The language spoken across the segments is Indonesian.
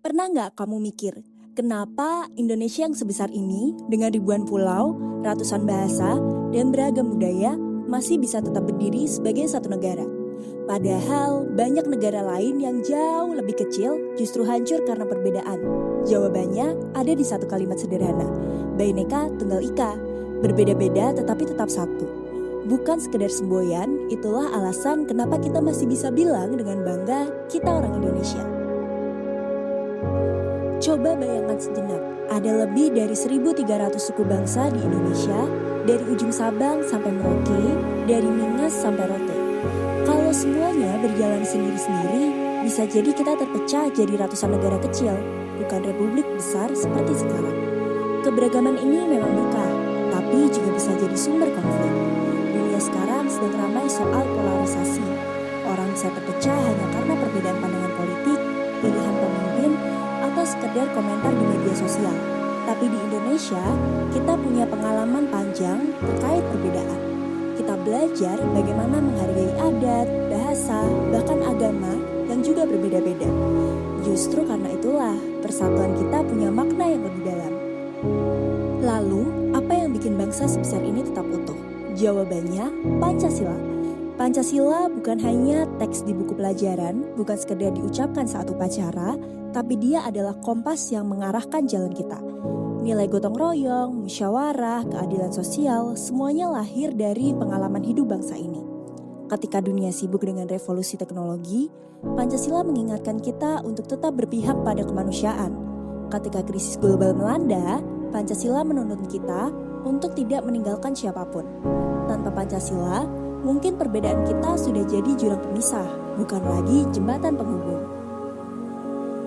Pernah nggak kamu mikir, kenapa Indonesia yang sebesar ini dengan ribuan pulau, ratusan bahasa, dan beragam budaya masih bisa tetap berdiri sebagai satu negara? Padahal banyak negara lain yang jauh lebih kecil justru hancur karena perbedaan. Jawabannya ada di satu kalimat sederhana, Bhinneka Tunggal Ika, berbeda-beda tetapi tetap satu. Bukan sekedar semboyan, itulah alasan kenapa kita masih bisa bilang dengan bangga kita orang Indonesia. Coba bayangkan sejenak, ada lebih dari 1.300 suku bangsa di Indonesia, dari ujung Sabang sampai Merauke, dari Miangas sampai Rote. Kalau semuanya berjalan sendiri-sendiri, bisa jadi kita terpecah jadi ratusan negara kecil, bukan republik besar seperti sekarang. Keberagaman ini memang berkah, tapi juga bisa jadi sumber konflik. Dunia sekarang sedang ramai soal polarisasi. Orang bisa terpecah hanya karena perbedaan pandangan politik, pilihan pemimpin, atau sekedar komentar di media sosial. Tapi di Indonesia, kita punya pengalaman panjang terkait perbedaan. Kita belajar bagaimana menghargai adat, bahasa, bahkan agama yang juga berbeda-beda. Justru karena itulah, persatuan kita punya makna yang lebih dalam. Lalu, apa yang bikin bangsa sebesar ini tetap utuh? Jawabannya, Pancasila. Pancasila bukan hanya teks di buku pelajaran, bukan sekedar diucapkan saat upacara, tapi dia adalah kompas yang mengarahkan jalan kita. Nilai gotong royong, musyawarah, keadilan sosial, semuanya lahir dari pengalaman hidup bangsa ini. Ketika dunia sibuk dengan revolusi teknologi, Pancasila mengingatkan kita untuk tetap berpihak pada kemanusiaan. Ketika krisis global melanda, Pancasila menuntut kita untuk tidak meninggalkan siapapun. Tanpa Pancasila, mungkin perbedaan kita sudah jadi jurang pemisah, bukan lagi jembatan penghubung.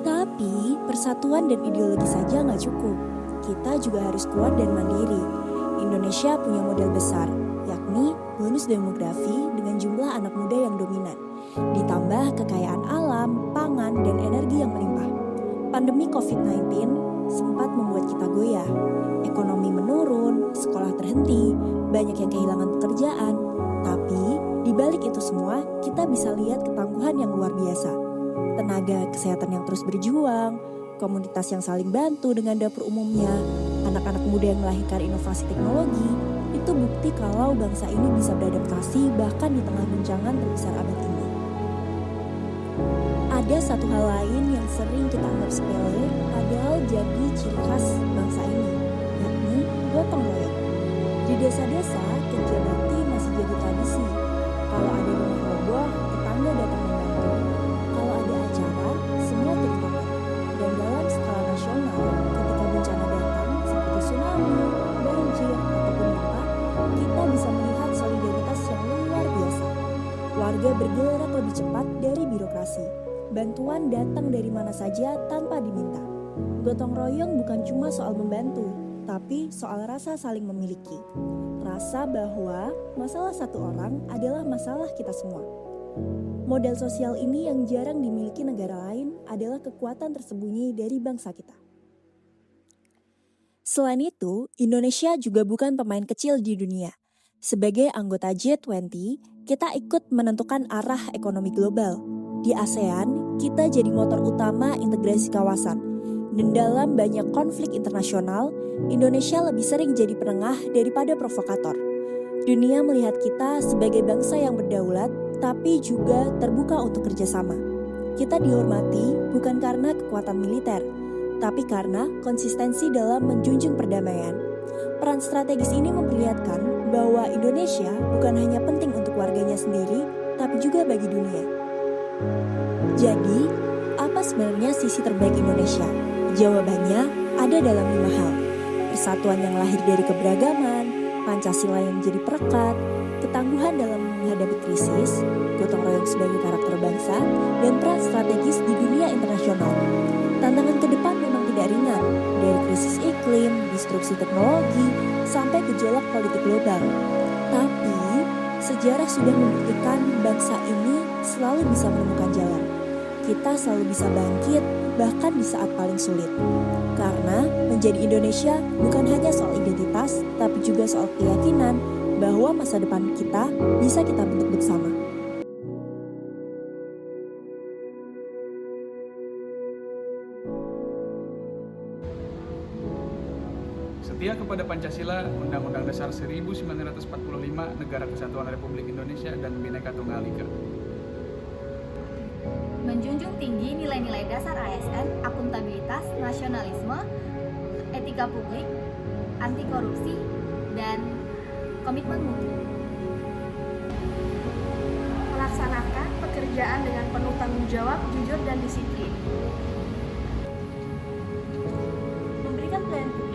Tapi, persatuan dan ideologi saja nggak cukup. Kita juga harus kuat dan mandiri. Indonesia punya modal besar, yakni bonus demografi dengan jumlah anak muda yang dominan. Ditambah kekayaan alam, pangan, dan energi yang melimpah. Pandemi COVID-19 sempat membuat kita goyah. Ekonomi menurun, sekolah terhenti, banyak yang kehilangan pekerjaan. Tapi, di balik itu semua, kita bisa lihat ketangguhan yang luar biasa. Tenaga kesehatan yang terus berjuang, komunitas yang saling bantu dengan dapur umumnya, anak-anak muda yang melahirkan inovasi teknologi, itu bukti kalau bangsa ini bisa beradaptasi bahkan di tengah guncangan terbesar abad ini. Ada satu hal lain yang sering kita anggap sepele, padahal jadi ciri khas bangsa ini, yakni gotong royong. Di desa-desa, kerja bakti masih jadi tradisi. Kalau ada rumah roboh, tetangga datang membantu. Kalau ada acara, semua turun tangan. Dan dalam skala nasional, ketika bencana datang seperti tsunami, banjir, ataupun gempa, kita bisa melihat solidaritas yang luar biasa. Warga bergerak lebih cepat dari birokrasi. Bantuan datang dari mana saja tanpa diminta. Gotong royong bukan cuma soal membantu, tapi soal rasa saling memiliki. Rasa bahwa masalah satu orang adalah masalah kita semua. Model sosial ini yang jarang dimiliki negara lain adalah kekuatan tersembunyi dari bangsa kita. Selain itu, Indonesia juga bukan pemain kecil di dunia. Sebagai anggota G20, kita ikut menentukan arah ekonomi global. Di ASEAN, kita jadi motor utama integrasi kawasan. Dan dalam banyak konflik internasional, Indonesia lebih sering jadi penengah daripada provokator. Dunia melihat kita sebagai bangsa yang berdaulat, tapi juga terbuka untuk kerjasama. Kita dihormati bukan karena kekuatan militer, tapi karena konsistensi dalam menjunjung perdamaian. Peran strategis ini memperlihatkan bahwa Indonesia bukan hanya penting untuk warganya sendiri, tapi juga bagi dunia. Jadi, apa sebenarnya sisi terbaik Indonesia? Jawabannya ada dalam 5 hal. Persatuan yang lahir dari keberagaman, Pancasila yang menjadi perekat, ketangguhan dalam menghadapi krisis, gotong royong sebagai karakter bangsa, dan peran strategis di dunia internasional. Tantangan ke depan memang tidak ringan, dari krisis iklim, disrupsi teknologi, sampai gejolak politik global. Tapi, sejarah sudah membuktikan bangsa ini selalu bisa menemukan jalan. Kita selalu bisa bangkit, bahkan di saat paling sulit. Karena menjadi Indonesia bukan hanya soal identitas, tapi juga soal keyakinan bahwa masa depan kita bisa kita bentuk bersama. Setia kepada Pancasila, Undang-Undang Dasar 1945, Negara Kesatuan Republik Indonesia, dan Bhinneka Tunggal Ika. Menjunjung tinggi nilai-nilai dasar ASN, akuntabilitas, nasionalisme, etika publik, anti korupsi, dan komitmen mutu. Melaksanakan pekerjaan dengan penuh tanggung jawab, jujur, dan disiplin. Memberikan pelayanan